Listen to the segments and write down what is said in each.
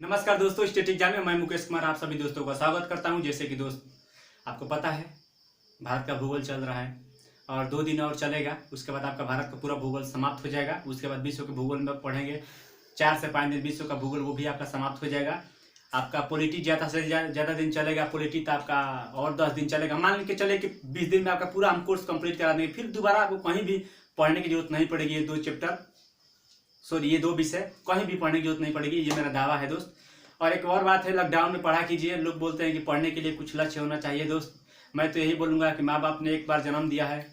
नमस्कार दोस्तों, state exam में मैं मुकेश कुमार आप सभी दोस्तों का स्वागत करता हूं। जैसे कि दोस्त आपको पता है भारत का भूगोल चल रहा है और 2 दिन और चलेगा। उसके बाद आपका भारत का पूरा भूगोल समाप्त हो जाएगा। उसके बाद विश्व के भूगोल में पढ़ेंगे 4 से 5 दिन विश्व का भूगोल, वो भी आपका समाप्त हो जाएगा। आपका पॉलिटी ज़्यादा से ज़्यादा दिन चलेगा। पॉलिटी तो आपका और 10 दिन चलेगा। मान के चले कि 20 दिन में आपका पूरा हम कोर्स कंप्लीट करा देंगे। फिर दोबारा आपको कहीं भी पढ़ने की जरूरत नहीं पड़ेगी। ये 2 विषय कहीं भी पढ़ने की जरूरत नहीं पड़ेगी, ये मेरा दावा है दोस्त। और एक और बात है, लॉकडाउन में पढ़ा कीजिए। लोग बोलते हैं कि पढ़ने के लिए कुछ लक्ष्य होना चाहिए दोस्त। मैं तो यही बोलूँगा कि माँ बाप ने एक बार जन्म दिया है,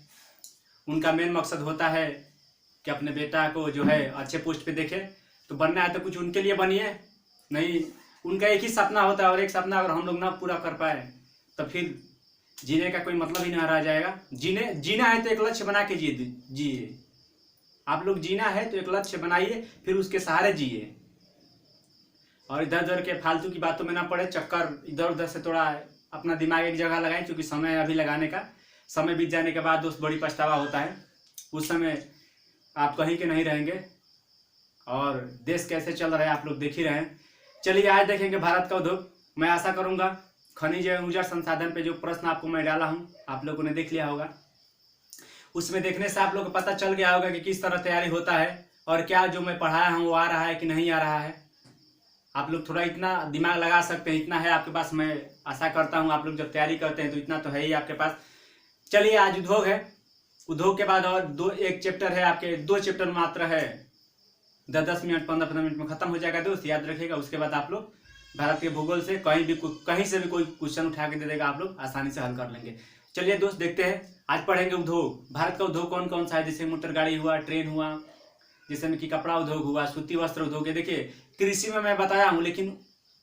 उनका मेन मकसद होता है कि अपने बेटा को जो है अच्छे पोस्ट पे देखे। तो बनना है तो कुछ उनके लिए बनिए, नहीं उनका एक ही सपना होता है और एक सपना अगर हम लोग ना पूरा कर पाए तो फिर जीने का कोई मतलब ही नहीं रह जाएगा। जीना है तो एक लक्ष्य बना के जिए। आप लोग जीना है तो एक लक्ष्य बनाइए, फिर उसके सहारे जिए और इधर उधर के फालतू की बातों में ना पड़े। चक्कर इधर उधर से थोड़ा अपना दिमाग एक जगह लगाएं, क्योंकि समय अभी लगाने का। समय बीत जाने के बाद दोस्त बड़ी पछतावा होता है। उस समय आप कहीं के नहीं रहेंगे और देश कैसे चल रहा है आप लोग देख ही रहे हैं। चलिए आज देखेंगे भारत का उद्योग। मैं आशा करूंगा खनिज एवं ऊर्जा संसाधन पे जो प्रश्न आपको मैं डाला हूं आप लोगों ने देख लिया होगा। उसमें देखने से आप लोग को पता चल गया होगा कि किस तरह तैयारी होता है और क्या जो मैं पढ़ाया हूँ वो आ रहा है कि नहीं आ रहा है। आप लोग थोड़ा इतना दिमाग लगा सकते हैं, इतना है आपके पास। मैं आशा करता हूँ आप लोग जब तैयारी करते हैं तो इतना तो है ही आपके पास। चलिए आज उद्योग है। उद्योग के बाद और एक चैप्टर है, आपके 2 चैप्टर मात्र है। 10-10 मिनट 15-15 मिनट में खत्म हो जाएगा दोस्त, याद रखिएगा। उसके बाद आप लोग भारत के भूगोल से कहीं से भी कोई क्वेश्चन उठा के दे देगा, आप लोग आसानी से हल कर लेंगे। चलिए दोस्त देखते हैं। आज पढ़ेंगे उद्योग। भारत का उद्योग कौन कौन सा है, जैसे मोटर गाड़ी हुआ, ट्रेन हुआ, जैसे में कि कपड़ा उद्योग हुआ, सूती वस्त्र उद्योग है। देखिए कृषि में मैं बताया हूँ, लेकिन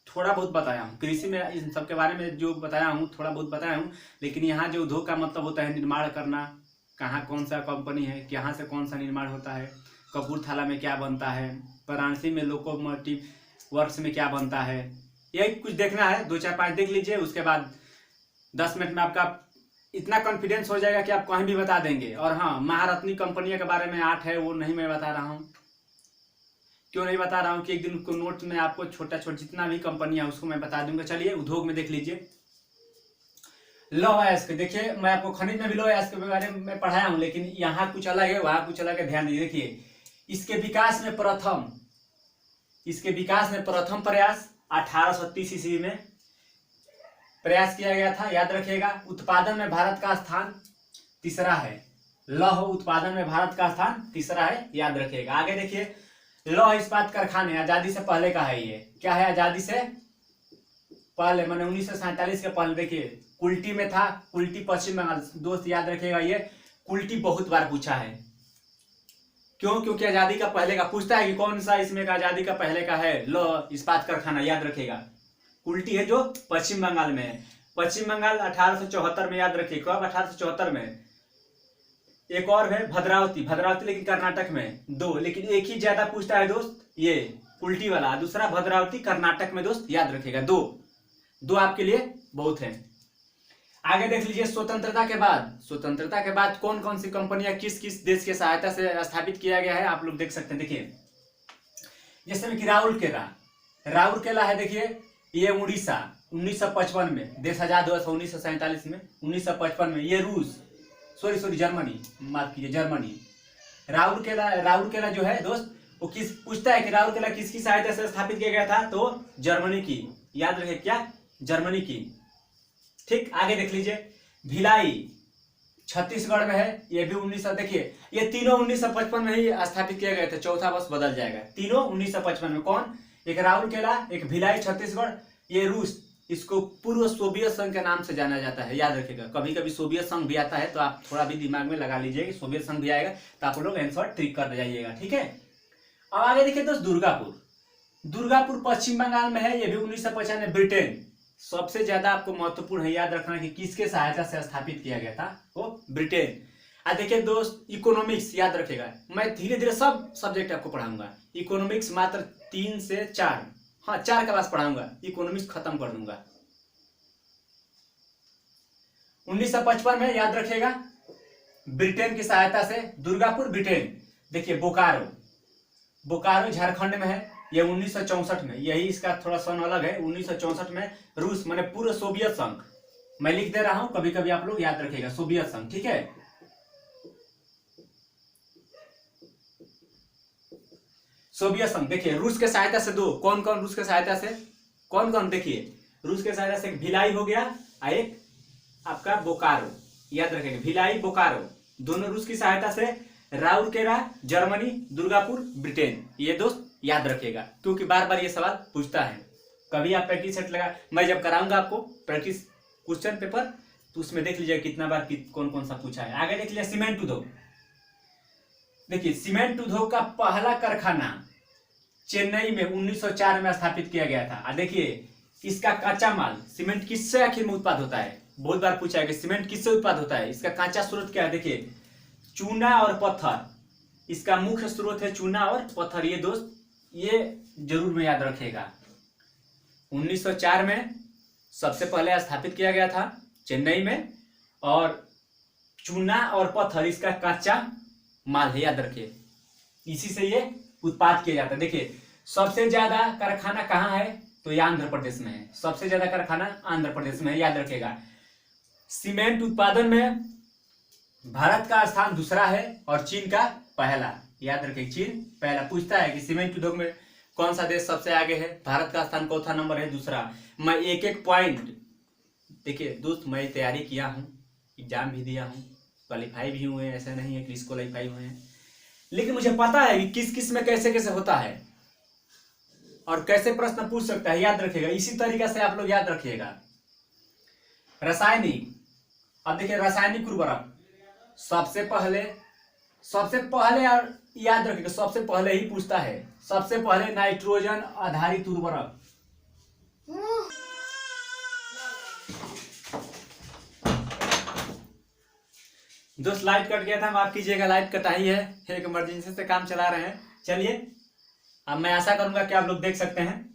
थोड़ा बहुत बताया हूँ। कृषि में इन सब के बारे में जो बताया हूँ थोड़ा बहुत बताया हूँ, लेकिन यहाँ जो उद्योग का मतलब होता है निर्माण करना। कहाँ कौन सा कंपनी है, यहाँ से कौन सा निर्माण होता है, कपूरथला में क्या बनता है, वाराणसी में लोकोमोटिव वर्क्स में क्या बनता है, यही कुछ देखना है। 2-4-5 देख लीजिए। उसके बाद 10 मिनट में आपका इतना कॉन्फिडेंस हो जाएगा कि आप कहीं भी बता देंगे। और हाँ, महारत्नी कंपनियों के बारे में 8 है, वो नहीं मैं बता रहा हूँ। क्यों नहीं बता रहा हूँ कि एक दिन को नोट में आपको छोटा जितना भी कंपनियां उसको मैं बता दूंगा। चलिए उद्योग में देख लीजिए। लौह अयस्क, देखिए मैं आपको खनिज में भी लौह अयस्क के बारे में पढ़ाया हूँ, लेकिन यहाँ कुछ अलग है वहां कुछ अलग है। ध्यान दीजिए। देखिए इसके विकास में प्रथम प्रयास 1830 ईस्वी में प्रयास किया गया था, याद रखिएगा। उत्पादन में भारत का स्थान तीसरा है। लौह उत्पादन में भारत का स्थान तीसरा है, याद रखिएगा। आगे देखिए, लौह इस्पात कारखाने आजादी से पहले का है। ये क्या है, आजादी से पहले मैंने 1947 के पहले। देखिए कुल्टी में था, कुल्टी पश्चिम बंगाल। दोस्त याद रखिएगा, ये कुल्टी बहुत बार पूछा है। क्यों? क्योंकि आजादी का पहले का पूछता है कि कौन सा इसमें का आजादी का पहले का है। लौह इस्पात कारखाना, याद रखिएगा। कुल्टी है जो पश्चिम बंगाल में है। पश्चिम बंगाल 1874 में, याद रखिए। कब? 1874 में। एक और है भद्रावती लेकिन कर्नाटक में। 2, लेकिन एक ही ज्यादा पूछता है दोस्त, ये कुल्टी वाला। दूसरा भद्रावती कर्नाटक में दोस्त, याद रखिएगा। 2 आपके लिए बहुत है। आगे देख लीजिए, स्वतंत्रता के बाद कौन कौन सी कंपनियां किस किस देश की सहायता से स्थापित किया गया है आप लोग देख सकते हैं। देखिए जैसे कि राउरकेला है। देखिए ये उड़ीसा 1955 में, देश आजाद हुआ 1947 में। 1955 में ये जर्मनी, माफ कीजिए, जर्मनी। राउरकेला जो है दोस्त, वो किस पूछता है कि राउरकेला किसकी सहायता से स्थापित किया गया था, तो जर्मनी की, याद रखिए। क्या? जर्मनी की। ठीक, आगे देख लीजिए, भिलाई छत्तीसगढ़ में है। ये भी 1900, देखिए ये तीनों 1955 में ही स्थापित किए गए थे। चौथा बस बदल जाएगा। तीनों 1955 में। कौन? एक राउरकेला, एक भिलाई छत्तीसगढ़। ये रूस, इसको पूर्व सोवियत संघ के नाम से जाना जाता है, याद रखिएगा। कभी कभी सोवियत संघ भी आता है, तो आप थोड़ा भी दिमाग में लगा लीजिए कि सोवियत संघ भी आएगा, तो आप लोग आंसर ट्रिक कर जाइएगा। ठीक है। अब आगे देखिए दोस्त, दुर्गापुर पश्चिम बंगाल में है। ये भी 1995। ब्रिटेन सबसे ज्यादा आपको महत्वपूर्ण है, याद रखना कि किसके सहायता से स्थापित किया गया था, वो ब्रिटेन। देखिए दोस्त, इकोनॉमिक्स याद रखेगा। मैं धीरे धीरे सब सब्जेक्ट आपको पढ़ाऊंगा। इकोनॉमिक्स मात्र 3 से 4, हाँ 4 क्लास पढ़ाऊंगा, इकोनॉमिक्स खत्म कर दूंगा। 1955 में, याद रखिएगा, ब्रिटेन की सहायता से दुर्गापुर, ब्रिटेन। देखिए बोकारो झारखंड में है। ये 1964 में, यही इसका थोड़ा सन अलग है। 1964 में रूस माने पूर्व सोवियत संघ, मैं लिख दे रहा हूं, कभी कभी आप लोग याद रखिएगा, सोवियत संघ, ठीक है। सोवियत संघ, देखिए रूस के सहायता से दो, कौन कौन रूस के सहायता से, कौन कौन, देखिए रूस के सहायता से एक भिलाई हो गया और एक आपका बोकारो, याद रखेंगे, भिलाई बोकारो, दोनों रूस की सहायता से। राउरकेला जर्मनी, दुर्गापुर ब्रिटेन, ये दोस्त याद रखिएगा, क्योंकि बार बार ये सवाल पूछता है। कभी आप प्रैक्टिस सेट लगा, मैं जब कराऊंगा आपको प्रैक्टिस क्वेश्चन पेपर, तो उसमें देख लीजिए कितना बार कौन कौन सा पूछा है। आगे देख लीजिए सीमेंट उद्योग, देखिए सीमेंट उद्योग का पहला कारखाना चेन्नई में 1904 में स्थापित किया गया था। देखिए इसका कच्चा माल, सीमेंट किससे आखिर में उत्पाद होता है, बहुत बार पूछा है कि सीमेंट किससे उत्पाद होता है, इसका कच्चा स्रोत क्या है, देखिए चूना और पत्थर, इसका मुख्य स्रोत है चूना और पत्थर। ये दोस्त ये जरूर में याद रखिएगा, 1904 में सबसे पहले स्थापित किया गया था चेन्नई में, और चूना और पत्थर इसका कच्चा माल है, याद रखिए, इसी से ये उत्पाद किया जाता है। देखिए सबसे ज्यादा कारखाना कहाँ है, तो ये आंध्र प्रदेश में है, सबसे ज्यादा कारखाना आंध्र प्रदेश में है, याद रखिएगा। सीमेंट उत्पादन में भारत का स्थान दूसरा है और चीन का पहला, याद रखिए, चीन पहला। पूछता है कि सीमेंट उद्योग में कौन सा देश सबसे आगे है, भारत का स्थान चौथा नंबर है, दूसरा। मैं एक एक पॉइंट, देखिए दोस्त मैं तैयारी किया हूँ, एग्जाम भी दिया हूँ, क्वालिफाई भी हुए, ऐसा नहीं है कि डिस्क्वालीफाई हुए हैं, लेकिन मुझे पता है कि किस किस में कैसे कैसे होता है और कैसे प्रश्न पूछ सकता है, याद रखिएगा। इसी तरीके से आप लोग याद रखिएगा। रासायनिक, अब देखिए रासायनिक उर्वरक सबसे पहले और याद रखिएगा, सबसे पहले ही पूछता है, सबसे पहले नाइट्रोजन आधारित उर्वरक। दोस्त लाइट कट गया था, माफ कीजिएगा, लाइट कटा ही है, एक इमरजेंसी से काम चला रहे हैं। चलिए अब मैं आशा करूंगा कि आप लोग देख सकते हैं,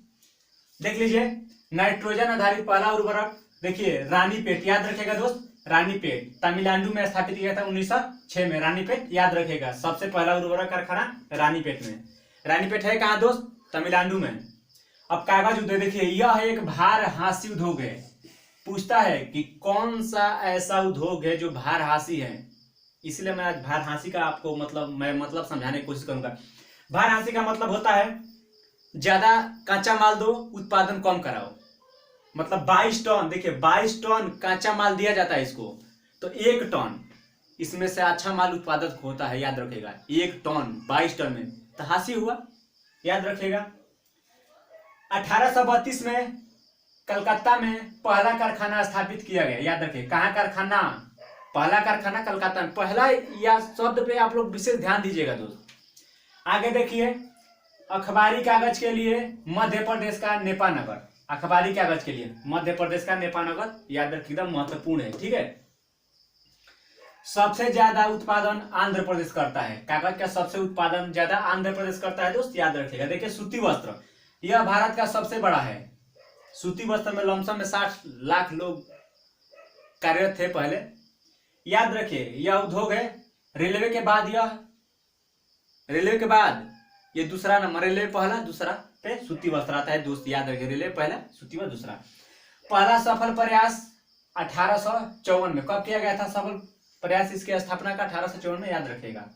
देख लीजिए नाइट्रोजन आधारित पहला उर्वरक, देखिए रानीपेट, याद रखिएगा दोस्त, रानीपेट तमिलनाडु में स्थापित किया था 1906 में, रानीपेट याद रखिएगा, सबसे पहला उर्वरक कारखाना रानीपेट में। रानीपेट है कहाँ दोस्त, तमिलनाडु में। अब कागज उद्योग, देखिए यह एक भारहासी उद्योग है, पूछता है कि कौन सा ऐसा उद्योग है जो भारहासी है, इसलिए मैं आज भारहासी का आपको मतलब समझाने की कोशिश करूंगा। भारहासी का मतलब होता है ज्यादा कच्चा माल दो, उत्पादन कम कराओ, मतलब 22 टन, देखिए 22 टन कच्चा माल दिया जाता है इसको, तो 1 टन इसमें से अच्छा माल उत्पादक होता है, याद रखिएगा, 1 टन 22 टन में तो हासी हुआ, याद रखिएगा। 1832 में कलकत्ता में पहला कारखाना स्थापित किया गया, याद रखिए, कहाँ कारखाना, पहला कारखाना कलकत्ता में, पहला या शब्द पे आप लोग विशेष ध्यान दीजिएगा दोस्त। आगे देखिए अखबारी कागज के लिए मध्य प्रदेश का नेपानगर, अखबारी कागज के लिए मध्य प्रदेश का नेपानगर, याद रखिए, एकदम महत्वपूर्ण है, ठीक है। सबसे ज्यादा उत्पादन आंध्र प्रदेश करता है, कागज का सबसे उत्पादन ज्यादा आंध्र प्रदेश करता है दोस्त, याद रखिएगा। देखिए सूती वस्त्र, यह भारत का सबसे बड़ा है, सूती वस्त्र में लमसम में 60 लाख लोग कार्यरत थे पहले, याद रखिए। यह उद्योग है, रेलवे के बाद ये दूसरा नंबर, रेलवे पहला, दूसरा पे सूती वस्त्र आता है दोस्त, याद रखिए, रेलवे पहला, सूती वस्त्र दूसरा। पहला सफल प्रयास 1854 में, कब किया गया था सफल प्रयास इसकी स्थापना का, 1854 में, याद रखिएगा।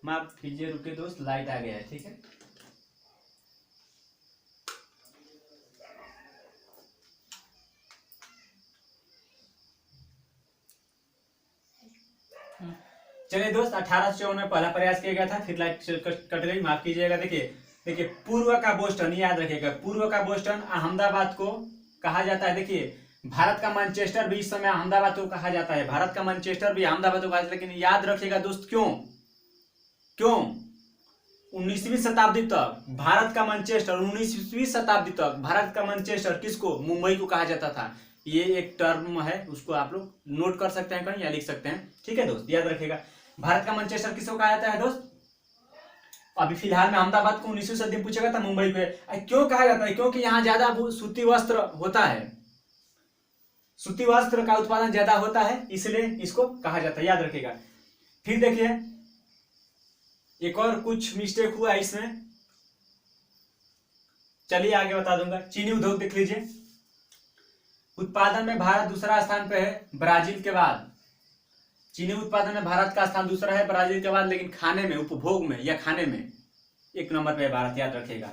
माफ कीजिए, रुके दोस्त, लाइट आ गया है, ठीक है। चलिए दोस्त, 1854 में पहला प्रयास किया गया था, फिर लाइट कट गई, माफ कीजिएगा। देखिए पूर्व का बोस्टन, याद रखिएगा, पूर्व का बोस्टन अहमदाबाद को कहा जाता है। देखिए भारत का मैनचेस्टर भी इस समय अहमदाबाद को कहा जाता है, भारत का मैनचेस्टर भी अहमदाबाद को कहा जाता है, लेकिन याद रखिएगा दोस्त, क्यों 19वीं शताब्दी तक भारत का मैनचेस्टर, 19वीं शताब्दी तक भारत का मैनचेस्टर किसको, मुंबई को कहा जाता था। ये एक टर्म है, उसको आप लोग नोट कर सकते हैं कहीं या लिख सकते हैं, ठीक है दोस्त, याद रखिएगा। भारत का मैनचेस्टर किसको कहा जाता है दोस्त, अभी फिलहाल में अहमदाबाद को 19वीं सदी में पूछेगा था, मुंबई को क्यों कहा जाता है, क्योंकि यहाँ ज्यादा सूती वस्त्र होता है, सूती वस्त्र का उत्पादन ज्यादा होता है, इसलिए इसको कहा जाता है, याद रखिएगा। फिर देखिए एक और कुछ मिस्टेक हुआ इसमें, चलिए आगे बता दूंगा। चीनी उद्योग देख लीजिए, उत्पादन में भारत दूसरा स्थान पे है ब्राजील के बाद। चीनी उत्पादन में भारत का स्थान दूसरा है ब्राजील के बाद, लेकिन खाने में, उपभोग में या खाने में 1 नंबर पे है भारत, याद रखिएगा।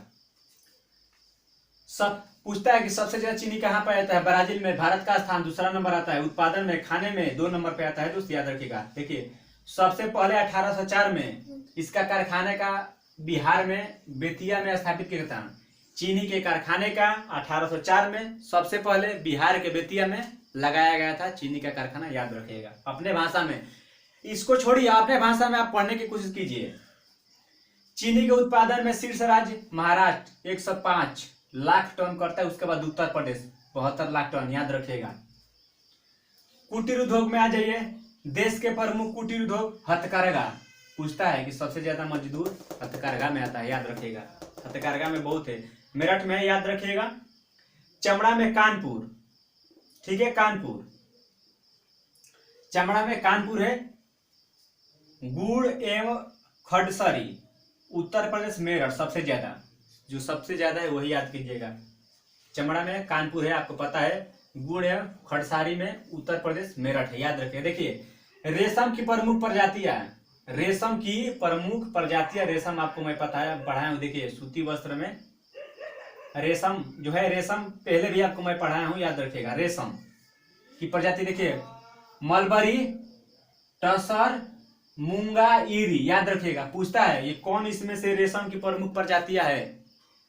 सब पूछता है कि सबसे ज्यादा चीनी कहाँ पे आता है, ब्राजील में, भारत का स्थान दूसरा नंबर आता है। उत्पादन में, खाने में 2 नंबर पे आता है दोस्त, याद रखिएगा। देखिए सबसे पहले 1804 में इसका कारखाने का बिहार में बेतिया में स्थापित किया था। चीनी के कारखाने का 1804 में सबसे पहले बिहार के बेतिया में लगाया गया था चीनी का कारखाना, याद रखिएगा। अपने भाषा में, इसको छोड़िए, अपने भाषा में आप पढ़ने की कोशिश कीजिए। चीनी के उत्पादन में शीर्ष राज्य महाराष्ट्र 105 लाख टन करता है, उसके बाद उत्तर प्रदेश 72 लाख टन, याद रखिएगा। कुटीर उद्योग में आ जाइए, देश के प्रमुख कुटीर उद्योग हथकरघा, पूछता है कि सबसे ज्यादा मजदूर हथकरघा में आता है, याद रखिएगा। हथकरघा में बहुत है, मेरठ में है, याद रखिएगा। चमड़ा में कानपुर, ठीक है, कानपुर, चमड़ा में कानपुर है। गुड़ एवं खडसरी उत्तर प्रदेश मेरठ सबसे ज्यादा, जो सबसे ज्यादा है वही याद कीजिएगा। चमड़ा में कानपुर है, आपको पता है। गुड़ एवं खडसारी में उत्तर प्रदेश मेरठ है, याद रखिए। देखिए रेशम की प्रमुख प्रजातियां, रेशम की प्रमुख प्रजातियां, रेशम आपको मैं पता है, पढ़ाया हूं। देखिए सूती वस्त्र में रेशम जो है, रेशम पहले भी आपको मैं पढ़ाया हूं, याद रखिएगा। रेशम की प्रजाति देखिए मलबरी, टसर, मूंगा, ईरी, याद रखिएगा। पूछता है ये कौन इसमें से रेशम की प्रमुख प्रजातियां है।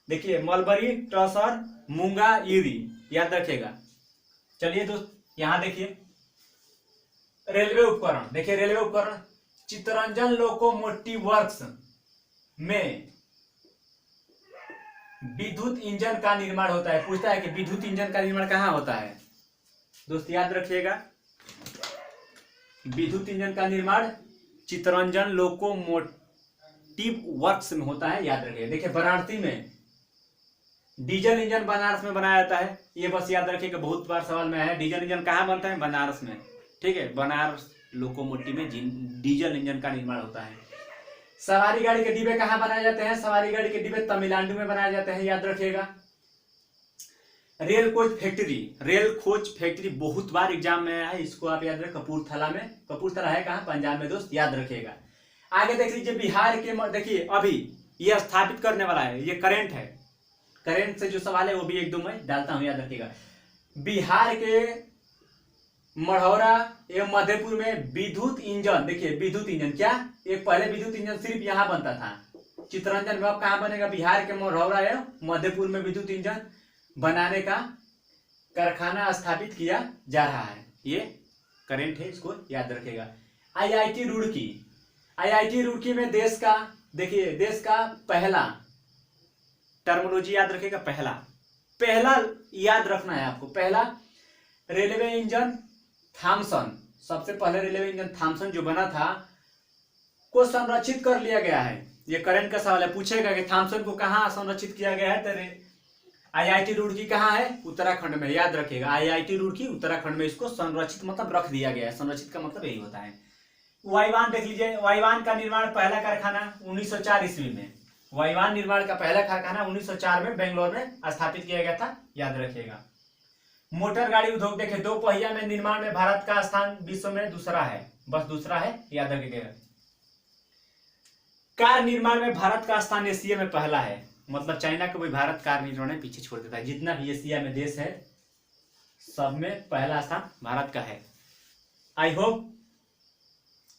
देखिए मलबरी, टसर, मूंगा, ईरी, याद रखिएगा। चलिए दोस्त यहां देखिए रेलवे उपकरण, देखिए रेलवे उपकरण, चित्तरंजन लोकोमोटिव वर्क्स में विद्युत इंजन का निर्माण होता है। पूछता है कि विद्युत इंजन का निर्माण कहाँ होता है दोस्त, याद रखिएगा। विद्युत इंजन का निर्माण चित्तरंजन लोकोमोटिव वर्क्स में होता है, याद रखिएगा। देखिए वाराणसी में डीजल इंजन बनारस में बनाया जाता है, ये बस याद रखिएगा, बहुत बार सवाल में है। डीजल इंजन कहाँ बनता है, बनारस में, ठीक है। बनारस लोकोमोटिव में डीजल इंजन का निर्माण होता है। सवारी गाड़ी के डिब्बे कहाँ बनाए जाते हैं, सवारी गाड़ी के डिब्बे तमिलनाडु में बनाए जाते हैं, याद रखिएगा। रेल कोच फैक्ट्री, रेल खोज फैक्ट्री बहुत बार एग्जाम में आया है, इसको आप याद रखें, कपूरथला में। कपूरथला है कहाँ, पंजाब में दोस्त, याद रखिएगा। आगे देख लीजिए बिहार के, देखिए अभी ये स्थापित करने वाला है, ये करेंट है, करेंट से जो सवाल है वो भी 1-2 मैं डालता हूं, याद रखिएगा। बिहार के मढ़ौरा एवं मधेपुर में विद्युत इंजन, देखिए विद्युत इंजन क्या, एक पहले विद्युत इंजन सिर्फ यहाँ बनता था चित्तरंजन में, अब कहाँ बनेगा, बिहार के मढ़ौरा एवं मधेपुर में विद्युत इंजन बनाने का कारखाना स्थापित किया जा रहा है, ये करेंट है, इसको याद रखिएगा। आईआईटी रुड़की, आईआईटी रुड़की में देश का, देखिए देश का पहला, टर्मिनोलॉजी याद रखिएगा, पहला याद रखना है आपको, पहला रेलवे इंजन थॉमसन, सबसे पहले रेलवे इंजन थॉमसन जो बना था को संरक्षित कर लिया गया है। ये करंट का सवाल है, पूछेगा कि थॉमसन को कहाँ संरक्षित किया गया है, तो आईआईटी रुड़की कहाँ है, उत्तराखंड में, याद रखिएगा। आईआईटी रुड़की उत्तराखंड में, इसको संरक्षित मतलब रख दिया गया है, संरक्षित का मतलब यही होता है। वायुयान देख लीजिए, वायुयान का निर्माण पहला कारखाना 1904 ईस्वी में, वायुयान निर्माण का पहला कारखाना 1904 में बेंगलोर में स्थापित किया गया था, याद रखिएगा। मोटर गाड़ी उद्योग देखें, 2 पहिया में निर्माण में भारत का स्थान विश्व में दूसरा है, बस दूसरा है, याद रखिएगा। कार निर्माण में भारत का स्थान एशिया में पहला है, मतलब चाइना को भी भारत कार निर्माण में पीछे छोड़ देता है। जितना भी एशिया में देश है सब में पहला स्थान भारत का है। आई होप,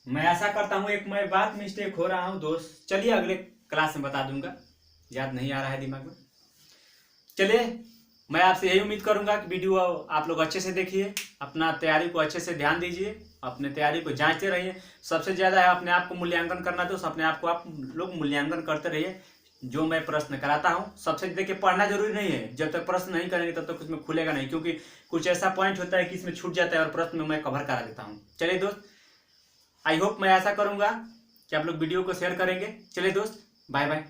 मैं आशा करता हूं, एक मैं बात मिस्टेक हो रहा हूं दोस्त, चलिए अगले क्लास में बता दूंगा, याद नहीं आ रहा है दिमाग में। चलिए मैं आपसे यही उम्मीद करूंगा कि वीडियो आप लोग अच्छे से देखिए, अपना तैयारी को अच्छे से ध्यान दीजिए, अपने तैयारी को जांचते रहिए। सबसे ज्यादा है अपने आप को मूल्यांकन करना, तो अपने आप को आप लोग मूल्यांकन करते रहिए। जो मैं प्रश्न कराता हूं सबसे, देखिए पढ़ना जरूरी नहीं है, जब तक प्रश्न नहीं करेंगे तब तक उसमें खुलेगा नहीं, क्योंकि कुछ ऐसा पॉइंट होता है कि इसमें छूट जाता है और प्रश्न में मैं कवर करा देता हूँ। चलिए दोस्त, आई होप, मैं ऐसा करूंगा कि आप लोग वीडियो को शेयर करेंगे। चलिए दोस्त, बाय बाय।